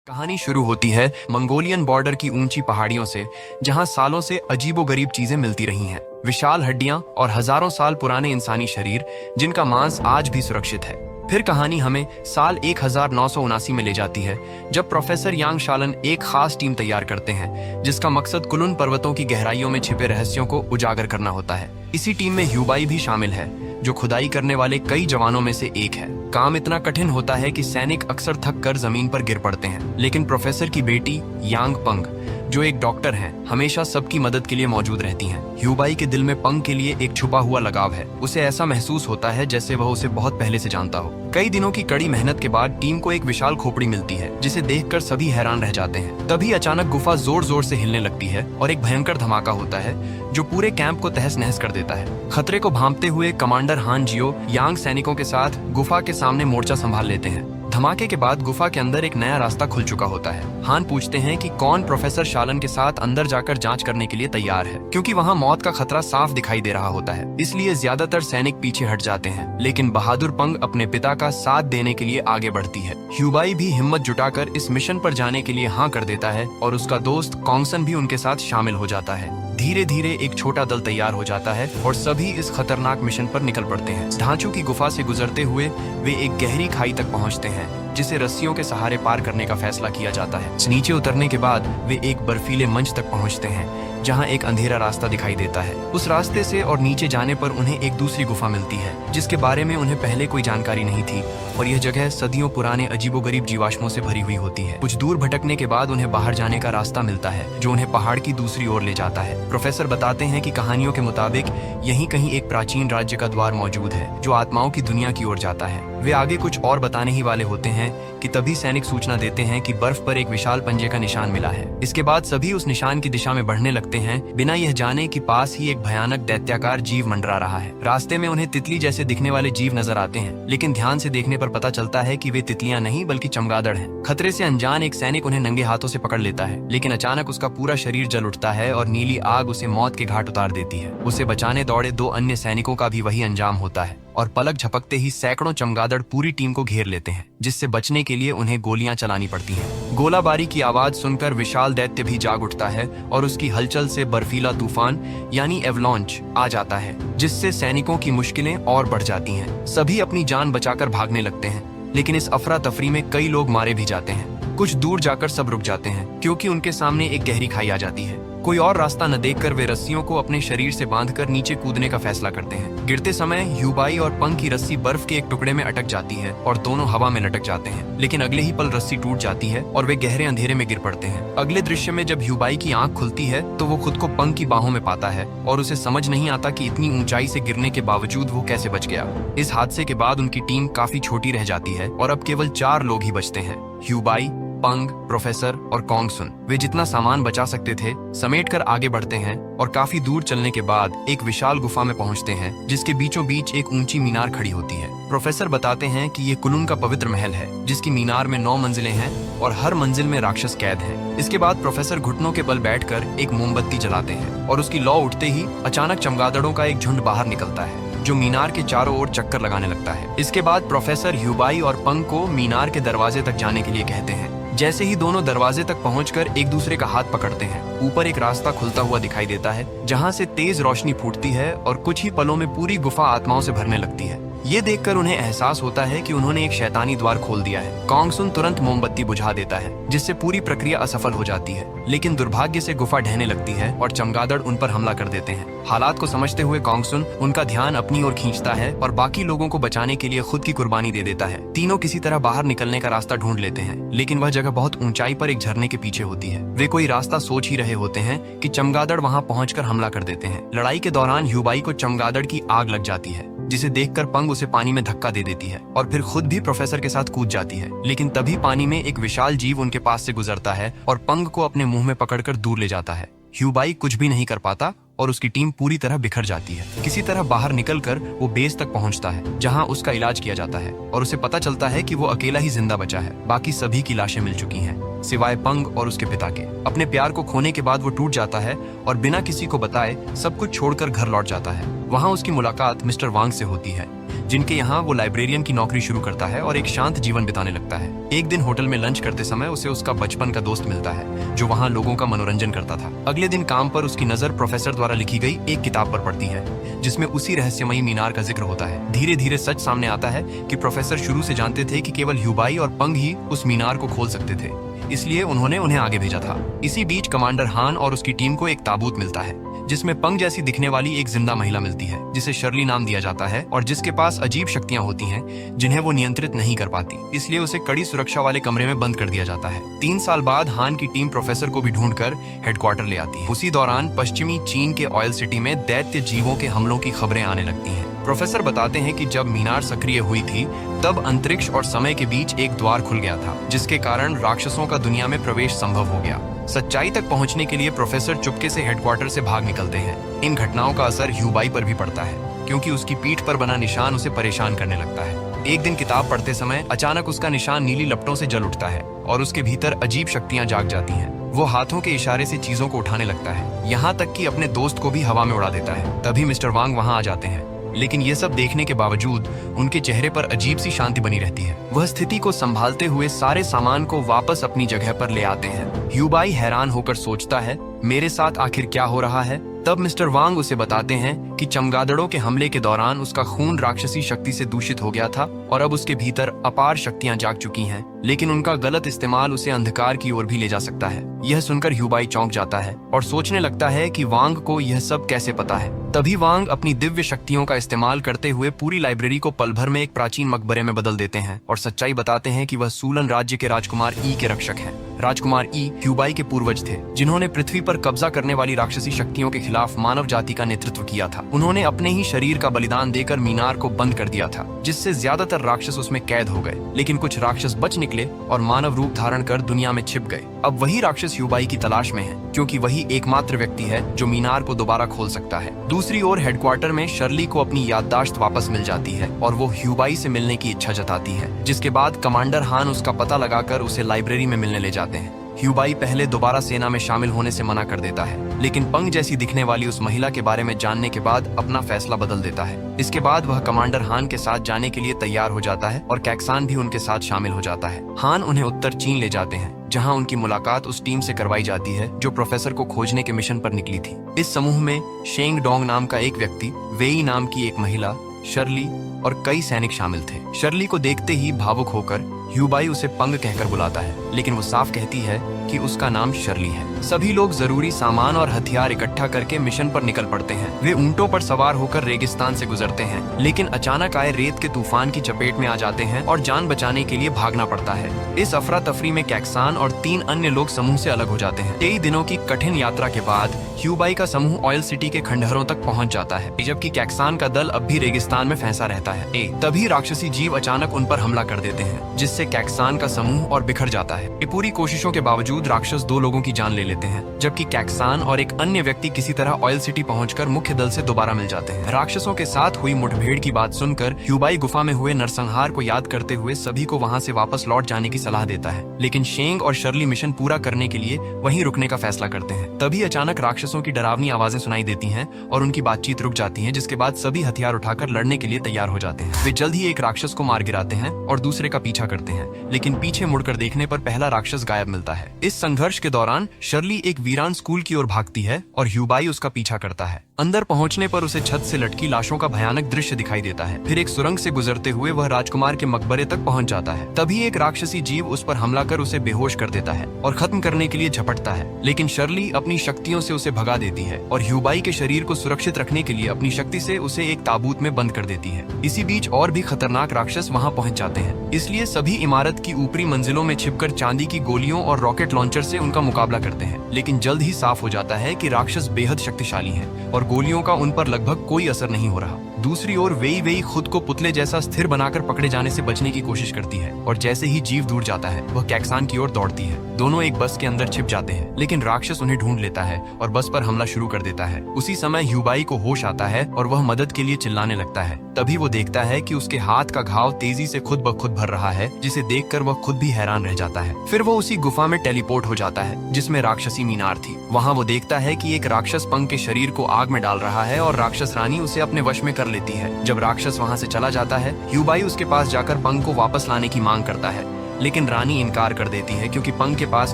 कहानी शुरू होती है मंगोलियन बॉर्डर की ऊंची पहाड़ियों से, जहां सालों से अजीबोगरीब चीजें मिलती रही हैं। विशाल हड्डियां और हजारों साल पुराने इंसानी शरीर जिनका मांस आज भी सुरक्षित है। फिर कहानी हमें साल 1979 में ले जाती है, जब प्रोफेसर यांग शालन एक खास टीम तैयार करते हैं जिसका मकसद कुलुन पर्वतों की गहराइयों में छिपे रहस्यों को उजागर करना होता है। इसी टीम में ह्यूबाई भी शामिल है, जो खुदाई करने वाले कई जवानों में से एक है। काम इतना कठिन होता है कि सैनिक अक्सर थक कर जमीन पर गिर पड़ते हैं, लेकिन प्रोफेसर की बेटी यांग पंग, जो एक डॉक्टर हैं, हमेशा सबकी मदद के लिए मौजूद रहती हैं। ह्यूबाई के दिल में पंग के लिए एक छुपा हुआ लगाव है। उसे ऐसा महसूस होता है जैसे वह उसे बहुत पहले से जानता हो। कई दिनों की कड़ी मेहनत के बाद टीम को एक विशाल खोपड़ी मिलती है, जिसे देखकर सभी हैरान रह जाते हैं। तभी अचानक गुफा जोर जोर से हिलने लगती है और एक भयंकर धमाका होता है जो पूरे कैंप को तहस नहस कर देता है। खतरे को भांपते हुए कमांडर हान जियो यांग सैनिकों के साथ गुफा के सामने मोर्चा संभाल लेते हैं। धमाके के बाद गुफा के अंदर एक नया रास्ता खुल चुका होता है। हान पूछते हैं कि कौन प्रोफेसर शालन के साथ अंदर जाकर जांच करने के लिए तैयार है, क्योंकि वहां मौत का खतरा साफ दिखाई दे रहा होता है। इसलिए ज्यादातर सैनिक पीछे हट जाते हैं, लेकिन बहादुर पंग अपने पिता का साथ देने के लिए आगे बढ़ती है। ह्यूबाई भी हिम्मत जुटाकर इस मिशन पर जाने के लिए हाँ कर देता है और उसका दोस्त कॉन्गसन भी उनके साथ शामिल हो जाता है। धीरे धीरे एक छोटा दल तैयार हो जाता है और सभी इस खतरनाक मिशन पर निकल पड़ते हैं। ढांचू की गुफा से गुजरते हुए वे एक गहरी खाई तक पहुंचते हैं, जिसे रस्सियों के सहारे पार करने का फैसला किया जाता है। नीचे उतरने के बाद वे एक बर्फीले मंच तक पहुंचते हैं, जहां एक अंधेरा रास्ता दिखाई देता है। उस रास्ते से और नीचे जाने पर उन्हें एक दूसरी गुफा मिलती है, जिसके बारे में उन्हें पहले कोई जानकारी नहीं थी, और यह जगह सदियों पुराने अजीबोगरीब जीवाश्मों से भरी हुई होती है। कुछ दूर भटकने के बाद उन्हें बाहर जाने का रास्ता मिलता है, जो उन्हें पहाड़ की दूसरी ओर ले जाता है। प्रोफेसर बताते हैं कि कहानियों के मुताबिक यहीं कहीं एक प्राचीन राज्य का द्वार मौजूद है, जो आत्माओं की दुनिया की ओर जाता है। वे आगे कुछ और बताने ही वाले होते हैं कि तभी सैनिक सूचना देते हैं कि बर्फ पर एक विशाल पंजे का निशान मिला है। इसके बाद सभी उस निशान की दिशा में बढ़ने लगते हैं, बिना यह जाने कि पास ही एक भयानक दैत्याकार जीव मंडरा रहा है। रास्ते में उन्हें तितली जैसे दिखने वाले जीव नजर आते हैं, लेकिन ध्यान से देखने पर पता चलता है कि वे तितलियां नहीं बल्कि चमगादड़ हैं। खतरे से अनजान एक सैनिक उन्हें नंगे हाथों से पकड़ लेता है, लेकिन अचानक उसका पूरा शरीर जल उठता है और नीली आग उसे मौत के घाट उतार देती है। उसे बचाने दौड़े दो अन्य सैनिकों का भी वही अंजाम होता है, और पलक झपकते ही सैकड़ों चमगादड़ पूरी टीम को घेर लेते हैं, जिससे बचने के लिए उन्हें गोलियां चलानी पड़ती हैं। गोलाबारी की आवाज सुनकर विशाल दैत्य भी जाग उठता है और उसकी हलचल से बर्फीला तूफान यानी एवलॉन्च आ जाता है, जिससे सैनिकों की मुश्किलें और बढ़ जाती हैं। सभी अपनी जान बचाकर भागने लगते हैं, लेकिन इस अफरा तफरी में कई लोग मारे भी जाते हैं। कुछ दूर जाकर सब रुक जाते हैं, क्योंकि उनके सामने एक गहरी खाई आ जाती है। कोई और रास्ता न देखकर वे रस्सियों को अपने शरीर से बांधकर नीचे कूदने का फैसला करते हैं। गिरते समय ह्यूबाई और पंग की रस्सी बर्फ के एक टुकड़े में अटक जाती है और दोनों हवा में लटक जाते हैं, लेकिन अगले ही पल रस्सी टूट जाती है और वे गहरे अंधेरे में गिर पड़ते हैं। अगले दृश्य में जब ह्यूबाई की आंख खुलती है तो वो खुद को पंग की बाहों में पाता है और उसे समझ नहीं आता कि इतनी ऊंचाई से गिरने के बावजूद वो कैसे बच गया। इस हादसे के बाद उनकी टीम काफी छोटी रह जाती है और अब केवल 4 लोग ही बचते हैं, ह्यूबाई, पंग, प्रोफेसर और कॉन्गसुन। वे जितना सामान बचा सकते थे समेटकर आगे बढ़ते हैं और काफी दूर चलने के बाद एक विशाल गुफा में पहुंचते हैं, जिसके बीचों बीच एक ऊंची मीनार खड़ी होती है। प्रोफेसर बताते हैं कि ये कुलुन का पवित्र महल है, जिसकी मीनार में 9 मंजिलें हैं और हर मंजिल में राक्षस कैद हैं। इसके बाद प्रोफेसर घुटनों के बल बैठकर एक मोमबत्ती जलाते हैं और उसकी लौ उठते ही अचानक चमगादड़ों का एक झुंड बाहर निकलता है, जो मीनार के चारों ओर चक्कर लगाने लगता है। इसके बाद प्रोफेसर ह्यूबाई और पंग को मीनार के दरवाजे तक जाने के लिए कहते हैं। जैसे ही दोनों दरवाजे तक पहुंचकर एक दूसरे का हाथ पकड़ते हैं, ऊपर एक रास्ता खुलता हुआ दिखाई देता है, जहां से तेज रोशनी फूटती है और कुछ ही पलों में पूरी गुफा आत्माओं से भरने लगती है। ये देखकर उन्हें एहसास होता है कि उन्होंने एक शैतानी द्वार खोल दिया है। कॉन्गसुन तुरंत मोमबत्ती बुझा देता है, जिससे पूरी प्रक्रिया असफल हो जाती है, लेकिन दुर्भाग्य से गुफा ढहने लगती है और चमगादड़ उन पर हमला कर देते हैं। हालात को समझते हुए कॉन्गसुन उनका ध्यान अपनी ओर खींचता है और बाकी लोगों को बचाने के लिए खुद की कुर्बानी दे देता है। तीनों किसी तरह बाहर निकलने का रास्ता ढूंढ लेते हैं, लेकिन वह जगह बहुत ऊंचाई पर एक झरने के पीछे होती है। वे कोई रास्ता सोच ही रहे होते हैं कि चमगादड़ वहां पहुंचकर हमला कर देते हैं। लड़ाई के दौरान ह्यूबाई को चमगादड़ की आग लग जाती है, जिसे देखकर पंग उसे पानी में धक्का दे देती है और फिर खुद भी प्रोफेसर के साथ कूद जाती है। लेकिन तभी पानी में एक विशाल जीव उनके पास से गुजरता है और पंग को अपने मुंह में पकड़कर दूर ले जाता है। ह्यूबाई कुछ भी नहीं कर पाता और उसकी टीम पूरी तरह बिखर जाती है। किसी तरह बाहर निकलकर वो बेस तक पहुंचता है, जहां उसका इलाज किया जाता है और उसे पता चलता है कि वो अकेला ही जिंदा बचा है, बाकी सभी की लाशें मिल चुकी हैं। सिवाय पंग और उसके पिता के। अपने प्यार को खोने के बाद वो टूट जाता है और बिना किसी को बताए सब कुछ छोड़कर घर लौट जाता है। वहाँ उसकी मुलाकात मिस्टर वांग से होती है, जिनके यहाँ वो लाइब्रेरियन की नौकरी शुरू करता है और एक शांत जीवन बिताने लगता है। एक दिन होटल में लंच करते समय उसे उसका बचपन का दोस्त मिलता है, जो वहाँ लोगों का मनोरंजन करता था। अगले दिन काम पर उसकी नजर प्रोफेसर द्वारा लिखी गई एक किताब पर पड़ती है, जिसमें उसी रहस्यमयी मीनार का जिक्र होता है। धीरे धीरे सच सामने आता है कि प्रोफेसर शुरू से जानते थे कि केवल ह्यूबाई और पंग ही उस मीनार को खोल सकते थे, इसलिए उन्होंने उन्हें आगे भेजा था। इसी बीच कमांडर हान और उसकी टीम को एक ताबूत मिलता है, जिसमें पंग जैसी दिखने वाली एक जिंदा महिला मिलती है, जिसे शर्ली नाम दिया जाता है और जिसके पास अजीब शक्तियां होती हैं जिन्हें वो नियंत्रित नहीं कर पाती, इसलिए उसे कड़ी सुरक्षा वाले कमरे में बंद कर दिया जाता है। 3 साल बाद हान की टीम प्रोफेसर को भी ढूंढकर हेडक्वार्टर ले आती है। उसी दौरान पश्चिमी चीन के ऑयल सिटी में दैत्य जीवों के हमलों की खबरें आने लगती हैं। प्रोफेसर बताते हैं कि जब मीनार सक्रिय हुई थी तब अंतरिक्ष और समय के बीच एक द्वार खुल गया था, जिसके कारण राक्षसों का दुनिया में प्रवेश संभव हो गया। सच्चाई तक पहुंचने के लिए प्रोफेसर चुपके से हेडक्वार्टर से भाग निकलते हैं। इन घटनाओं का असर ह्यूबाई पर भी पड़ता है, क्योंकि उसकी पीठ पर बना निशान उसे परेशान करने लगता है। एक दिन किताब पढ़ते समय अचानक उसका निशान नीली लपटों से जल उठता है और उसके भीतर अजीब शक्तियां जाग जाती हैं। वो हाथों के इशारे से चीजों को उठाने लगता है, यहाँ तक कि अपने दोस्त को भी हवा में उड़ा देता है। तभी मिस्टर वांग वहाँ आ जाते हैं, लेकिन ये सब देखने के बावजूद उनके चेहरे पर अजीब सी शांति बनी रहती है। वह स्थिति को संभालते हुए सारे सामान को वापस अपनी जगह पर ले आते हैं। ह्यूबाई हैरान होकर सोचता है, मेरे साथ आखिर क्या हो रहा है? तब मिस्टर वांग उसे बताते हैं कि चमगादड़ों के हमले के दौरान उसका खून राक्षसी शक्ति से दूषित हो गया था और अब उसके भीतर अपार शक्तियां जाग चुकी हैं, लेकिन उनका गलत इस्तेमाल उसे अंधकार की ओर भी ले जा सकता है। यह सुनकर ह्यूबाई चौंक जाता है और सोचने लगता है कि वांग को यह सब कैसे पता है। तभी वांग अपनी दिव्य शक्तियों का इस्तेमाल करते हुए पूरी लाइब्रेरी को पल भर में एक प्राचीन मकबरे में बदल देते हैं और सच्चाई बताते हैं कि वह सूलन राज्य के राजकुमार ई के रक्षक हैं। राजकुमार ई ह्यूबाई के पूर्वज थे, जिन्होंने पृथ्वी पर कब्जा करने वाली राक्षसी शक्तियों के खिलाफ मानव जाति का नेतृत्व किया था। उन्होंने अपने ही शरीर का बलिदान देकर मीनार को बंद कर दिया था, जिससे ज्यादातर राक्षस उसमें कैद हो गए, लेकिन कुछ राक्षस बच निकले और मानव रूप धारण कर दुनिया में छिप गए। अब वही राक्षस ह्यूबाई की तलाश में है, क्योंकि वही एकमात्र व्यक्ति है जो मीनार को दोबारा खोल सकता है। दूसरी ओर हेडक्वार्टर में शर्ली को अपनी याददाश्त वापस मिल जाती है और वो ह्यूबाई से मिलने की इच्छा जताती है, जिसके बाद कमांडर हान उसका पता लगाकर उसे लाइब्रेरी में मिलने ले जाते हैं। ह्यूबाई पहले दोबारा सेना में शामिल होने से मना कर देता है, लेकिन पंग जैसी दिखने वाली उस महिला के बारे में जानने के बाद अपना फैसला बदल देता है। इसके बाद वह कमांडर हान के साथ जाने के लिए तैयार हो जाता है और कैक्सान भी उनके साथ शामिल हो जाता है। हान उन्हें उत्तर चीन ले जाते हैं, जहां उनकी मुलाकात उस टीम से करवाई जाती है जो प्रोफेसर को खोजने के मिशन पर निकली थी। इस समूह में शेंग डोंग नाम का एक व्यक्ति, वेई नाम की एक महिला, शर्ली और कई सैनिक शामिल थे। शर्ली को देखते ही भावुक होकर ह्यूबाई उसे पंग कहकर बुलाता है, लेकिन वो साफ कहती है कि उसका नाम शर्ली है। सभी लोग जरूरी सामान और हथियार इकट्ठा करके मिशन पर निकल पड़ते हैं। वे ऊंटों पर सवार होकर रेगिस्तान से गुजरते हैं, लेकिन अचानक आए रेत के तूफान की चपेट में आ जाते हैं और जान बचाने के लिए भागना पड़ता है। इस अफरा तफरी में कैक्सान और 3 अन्य लोग समूह से अलग हो जाते हैं। 23 दिनों की कठिन यात्रा के बाद ह्यूबाई का समूह ऑयल सिटी के खंडहरों तक पहुंच जाता है, जबकि कैक्सान का दल अब भी रेगिस्तान में फंसा रहता है। तभी राक्षसी जीव अचानक उन पर हमला कर देते हैं, जिससे कैक्सान का समूह और बिखर जाता है। ये पूरी कोशिशों के बावजूद राक्षस 2 लोगों की जान ले लेते हैं, जबकि कैक्सान और एक अन्य व्यक्ति किसी तरह ऑयल सिटी पहुंचकर मुख्य दल से दोबारा मिल जाते हैं। राक्षसों के साथ हुई मुठभेड़ की बात सुनकर ह्यूबाई गुफा में हुए नरसंहार को याद करते हुए सभी को वहां से वापस लौट जाने की सलाह देता है, लेकिन शेंग और शर्ली मिशन पूरा करने के लिए वहीं रुकने का फैसला करते हैं। तभी अचानक राक्षसों की डरावनी आवाजें सुनाई देती हैं और उनकी बातचीत रुक जाती है, जिसके बाद सभी हथियार उठाकर लड़ने के लिए तैयार हो जाते हैं। वे जल्द ही एक राक्षस को मार गिराते हैं और दूसरे का पीछा करते हैं, लेकिन पीछे मुड़कर देखने पर पहला राक्षस गायब मिलता है। इस संघर्ष के दौरान शर्ली एक वीरान स्कूल की ओर भागती है और ह्यूबाई उसका पीछा करता है। अंदर पहुंचने पर उसे छत से लटकी लाशों का भयानक दृश्य दिखाई देता है। फिर एक सुरंग से गुजरते हुए वह राजकुमार के मकबरे तक पहुंच जाता है। तभी एक राक्षसी जीव उस पर हमला कर उसे बेहोश कर देता है और खत्म करने के लिए झपटता है, लेकिन शर्ली अपनी शक्तियों से उसे भगा देती है और ह्यूबाई के शरीर को सुरक्षित रखने के लिए अपनी शक्ति से उसे एक ताबूत में बंद कर देती है। इसी बीच और भी खतरनाक राक्षस वहां पहुंच जाते हैं, इसलिए सभी इमारत की ऊपरी मंजिलों में छिपकर चांदी की गोलियों और रॉकेट लॉन्चर से उनका मुकाबला करते हैं, लेकिन जल्द ही साफ हो जाता है कि राक्षस बेहद शक्तिशाली हैं और गोलियों का उन पर लगभग कोई असर नहीं हो रहा। दूसरी ओर वेई खुद को पुतले जैसा स्थिर बनाकर पकड़े जाने से बचने की कोशिश करती है और जैसे ही जीव दूर जाता है वह कैक्सान की ओर दौड़ती है। दोनों एक बस के अंदर छिप जाते हैं, लेकिन राक्षस उन्हें ढूंढ लेता है और बस पर हमला शुरू कर देता है। उसी समय ह्यूबाई को होश आता है और वह मदद के लिए चिल्लाने लगता है। तभी वो देखता है कि उसके हाथ का घाव तेजी से खुद ब खुद भर रहा है, जिसे देखकर वह खुद भी हैरान रह जाता है। फिर वो उसी गुफा में टेलीपोर्ट हो जाता है जिसमें राक्षसी मीनार थी। वहाँ वो देखता है कि एक राक्षस पंग के शरीर को आग में डाल रहा है और राक्षस रानी उसे अपने वश में कर लेती है। जब राक्षस वहाँ से चला जाता है, ह्यूबाई उसके पास जाकर पंग को वापस लाने की मांग करता है, लेकिन रानी इनकार कर देती है क्योंकि पंग के पास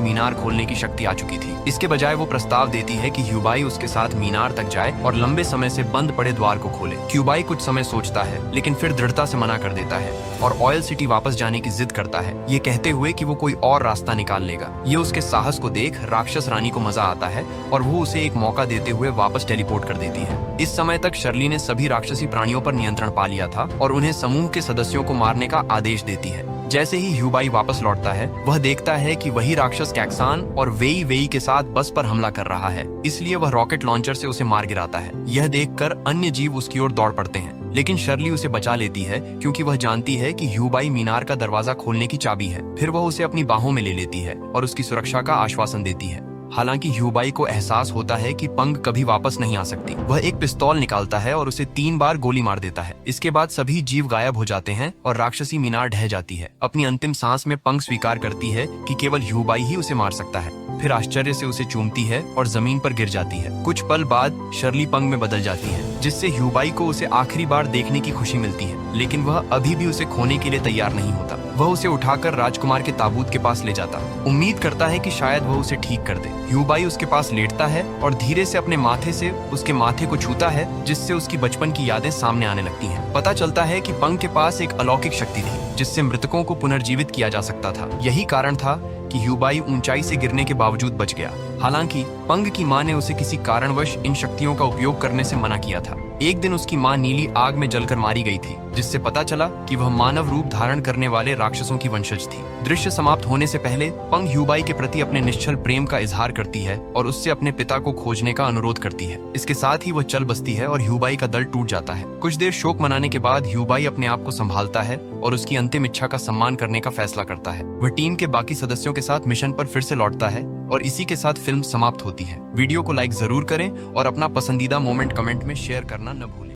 मीनार खोलने की शक्ति आ चुकी थी। इसके बजाय वो प्रस्ताव देती है कि ह्यूबाई उसके साथ मीनार तक जाए और लंबे समय से बंद पड़े द्वार को खोले। ह्यूबाई कुछ समय सोचता है, लेकिन फिर दृढ़ता से मना कर देता है और ऑयल सिटी वापस जाने की जिद करता है, ये कहते हुए कि वो कोई और रास्ता निकाल लेगा। ये उसके साहस को देख राक्षस रानी को मजा आता है और वो उसे एक मौका देते हुए वापस टेलीपोर्ट कर देती है। इस समय तक शर्ली ने सभी राक्षसी प्राणियों पर नियंत्रण पा लिया था और उन्हें समूह के सदस्यों को मारने का आदेश देती है। जैसे ही ह्यूबाई वापस लौटता है, वह देखता है कि वही राक्षस कैक्सान और वेई वेई के साथ बस पर हमला कर रहा है, इसलिए वह रॉकेट लॉन्चर से उसे मार गिराता है। यह देखकर अन्य जीव उसकी ओर दौड़ पड़ते हैं, लेकिन शर्ली उसे बचा लेती है क्योंकि वह जानती है कि ह्यूबाई मीनार का दरवाजा खोलने की चाबी है। फिर वह उसे अपनी बाहों में ले लेती है और उसकी सुरक्षा का आश्वासन देती है। हालांकि ह्यूबाई को एहसास होता है कि पंग कभी वापस नहीं आ सकती। वह एक पिस्तौल निकालता है और उसे 3 बार गोली मार देता है। इसके बाद सभी जीव गायब हो जाते हैं और राक्षसी मीनार ढह जाती है। अपनी अंतिम सांस में पंग स्वीकार करती है कि केवल ह्यूबाई ही उसे मार सकता है। फिर आश्चर्य से उसे चूमती है और जमीन पर गिर जाती है। कुछ पल बाद शर्ली पंग में बदल जाती है, जिससे ह्यूबाई को उसे आखिरी बार देखने की खुशी मिलती है, लेकिन वह अभी भी उसे खोने के लिए तैयार नहीं होता। वह उसे उठाकर राजकुमार के ताबूत के पास ले जाता, उम्मीद करता है कि शायद वह उसे ठीक कर दे। ह्यूबाई उसके पास लेटता है और धीरे से अपने माथे से उसके माथे को छूता है, जिससे उसकी बचपन की यादें सामने आने लगती हैं। पता चलता है कि पंग के पास एक अलौकिक शक्ति थी, जिससे मृतकों को पुनर्जीवित किया जा सकता था। यही कारण था कि ह्यूबाई ऊंचाई से गिरने के बावजूद बच गया। हालांकि पंग की मां ने उसे किसी कारणवश इन शक्तियों का उपयोग करने से मना किया था। एक दिन उसकी मां नीली आग में जलकर मारी गई थी, जिससे पता चला कि वह मानव रूप धारण करने वाले राक्षसों की वंशज थी। दृश्य समाप्त होने से पहले पंग ह्यूबाई के प्रति अपने निश्चल प्रेम का इजहार करती है और उससे अपने पिता को खोजने का अनुरोध करती है। इसके साथ ही वह चल बसती है और ह्यूबाई का दल टूट जाता है। कुछ देर शोक मनाने के बाद ह्यूबाई अपने आप को संभालता है और उसकी अंतिम इच्छा का सम्मान करने का फैसला करता है। वह टीम के बाकी सदस्यों के साथ मिशन पर फिर से लौटता है और इसी के साथ फिल्म समाप्त होती है। वीडियो को लाइक जरूर करें और अपना पसंदीदा मोमेंट कमेंट में शेयर करना न भूलें।